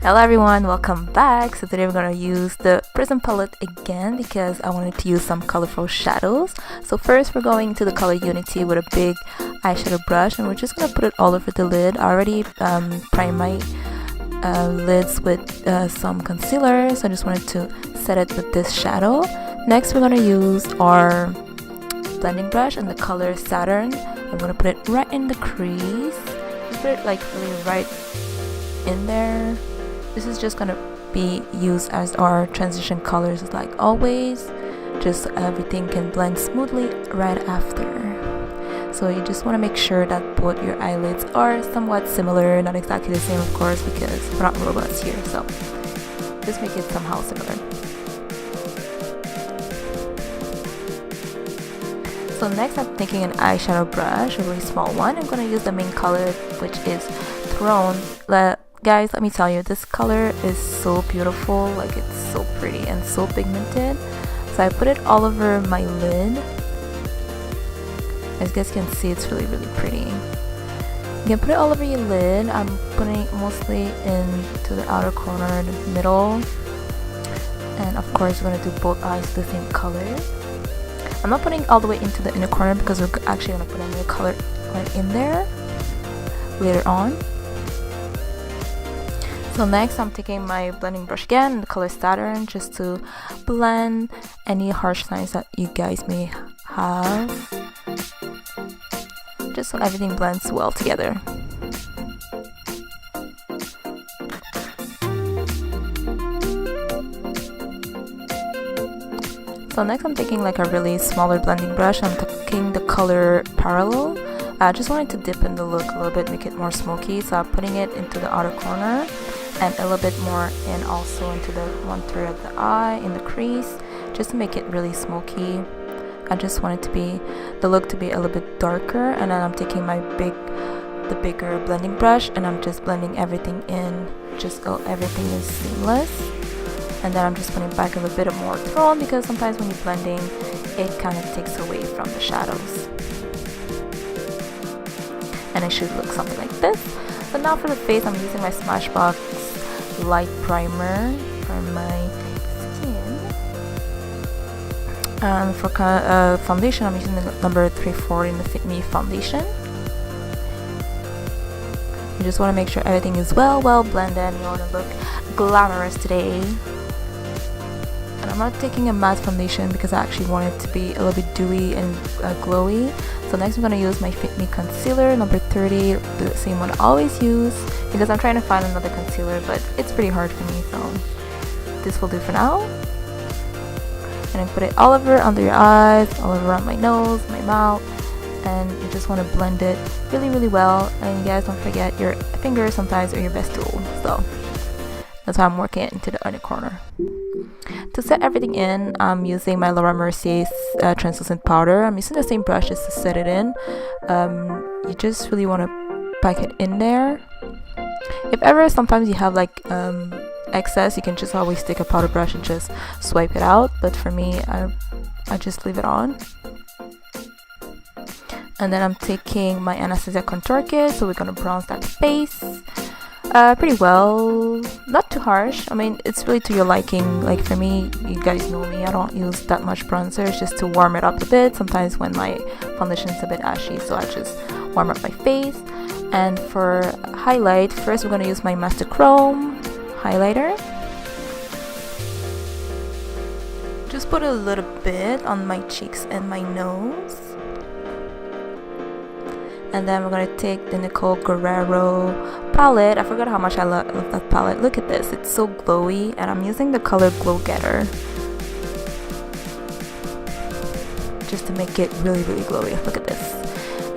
Hello everyone, welcome back. So today we're going to use the Prism palette again because I wanted to use some colorful shadows. So first we're going to the color Unity with a big eyeshadow brush, and we're just going to put it all over the lid. I already primed my lids with some concealer, so I just wanted to set it with this shadow. Next we're going to use our blending brush and the color Saturn. I'm going to put it right in the crease. Just put it like really right in there. This is just gonna be used as our transition colors like always, just so everything can blend smoothly right after. So you just want to make sure that both your eyelids are somewhat similar, not exactly the same of course because we're not robots here, so just make it somehow similar. So next I'm taking an eyeshadow brush, a really small one. I'm going to use the main color, which is Throne. Guys, let me tell you, this color is so beautiful, like it's so pretty and so pigmented. So I put it all over my lid. As you guys can see, it's really pretty. You can put it all over your lid. I'm putting it mostly into the outer corner, the middle, and of course we're going to do both eyes the same color. I'm not putting all the way into the inner corner because we're actually going to put another color right in there later on. So next I'm taking my blending brush again, the color Saturn, just to blend any harsh lines that you guys may have, just so everything blends well together. So next I'm taking like a really smaller blending brush. I'm taking the color Parallel. I just wanted to dip in the look a little bit, make it more smoky, so I'm putting it into the outer corner and a little bit more in also into the 1/3 of the eye in the crease, just to make it really smoky. I just want it to be the look to be a little bit darker, and then I'm taking my bigger blending brush and I'm just blending everything in, just so everything is seamless. And then I'm just putting back a little bit of more Throne because sometimes when you're blending it kind of takes away from the shadows. And it should look something like this. So now for the face, I'm using my Smashbox light primer for my skin. And for foundation, I'm using the number 340 in the Fit Me Foundation. You just want to make sure everything is well blended. You want to look glamorous today. And I'm not taking a matte foundation because I actually want it to be a little bit dewy and glowy. So next I'm going to use my Fit Me concealer, number 30, the same one I always use, because I'm trying to find another concealer, but it's pretty hard for me, so this will do for now. And I put it all over under your eyes, all over around my nose, my mouth, and you just want to blend it really well. And you guys don't forget your fingers sometimes are your best tool, so that's why I'm working it into the inner corner. To set everything in, I'm using my Laura Mercier's translucent powder. I'm using the same brush just to set it in. You just really want to pack it in there. If ever sometimes you have like excess, you can just always take a powder brush and just swipe it out, but for me I just leave it on. And then I'm taking my Anastasia contour kit, so we're gonna bronze that face pretty well, not too harsh. I mean, it's really to your liking. Like for me, you guys know me, I don't use that much bronzer. It's just to warm it up a bit sometimes when my foundation is a bit ashy, so I just warm up my face. And for highlight, first we're going to use my Master Chrome highlighter. Just put a little bit on my cheeks and my nose. And then we're going to take the Nicole Guerrero palette. I forgot how much I love that palette. Look at this, it's so glowy, and I'm using the color Glow Getter just to make it really glowy. Look at this.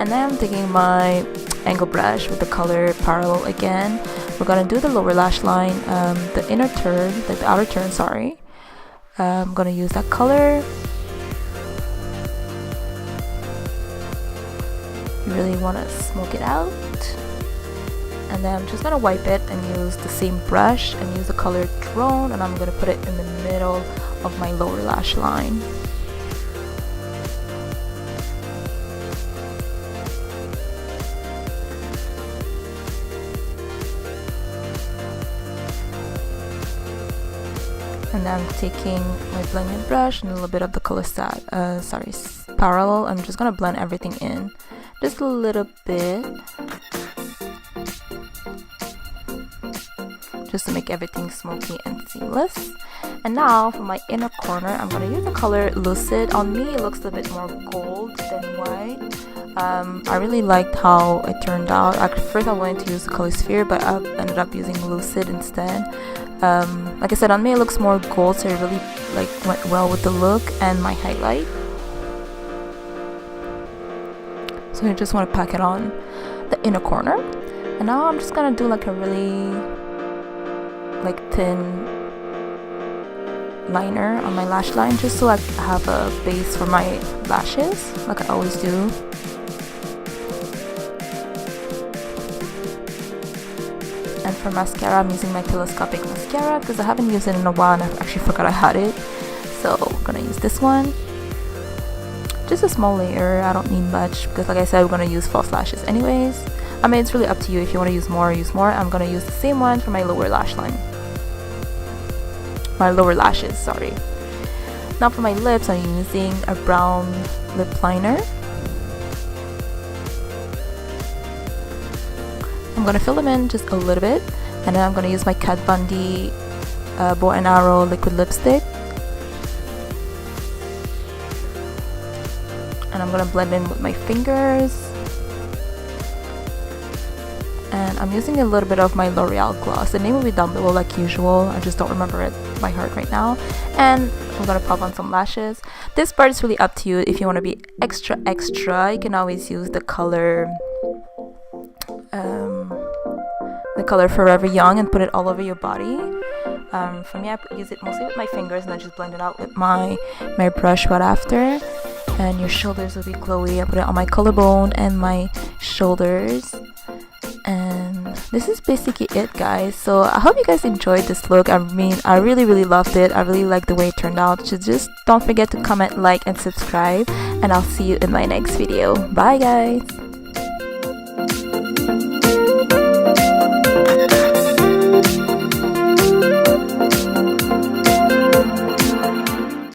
And then I'm taking my angle brush with the color Parallel again. We're going to do the lower lash line, the inner turn, like the outer turn, sorry. I'm going to use that color. You really want to smoke it out. And then I'm just going to wipe it and use the same brush and use the color Drone, and I'm going to put it in the middle of my lower lash line. And then I'm taking my blending brush and a little bit of the color parallel. I'm just gonna blend everything in just a little bit, just to make everything smoky and seamless. And now for my inner corner, I'm gonna use the color Lucid. On me it looks a bit more gold than white. I really liked how it turned out. At first I wanted to use the color Sphere, but I ended up using Lucid instead. Like I said, on me it looks more gold, so it really went well with the look and my highlight. So I just want to pack it on the inner corner. And now I'm just gonna do like a really thin liner on my lash line, just so I have a base for my lashes, like I always do. And for mascara, I'm using my telescopic mascara because I haven't used it in a while and I actually forgot I had it. So I'm gonna use this one. Just a small layer, I don't need much because like I said, we're gonna use false lashes anyways. I mean, it's really up to you. If you want to use more, use more. I'm gonna use the same one for my lower lash line. My lower lashes, sorry. Now for my lips, I'm using a brown lip liner. I'm gonna fill them in just a little bit, and then I'm gonna use my Kat Von D Bow and Arrow liquid lipstick, and I'm gonna blend in with my fingers. And I'm using a little bit of my L'Oreal gloss. The name will be down below like usual. I just don't remember it by heart right now. And I'm gonna pop on some lashes. This part is really up to you. If you want to be extra, you can always use the color Forever Young and put it all over your body. For me, I use it mostly with my fingers and then just blend it out with my brush right after. And your shoulders will be glowy. I put it on my collarbone and my shoulders. And this is basically it, guys. So I hope you guys enjoyed this look. I mean, I really loved it. I really like the way it turned out. So just don't forget to comment, like, and subscribe, and I'll see you in my next video. Bye, guys.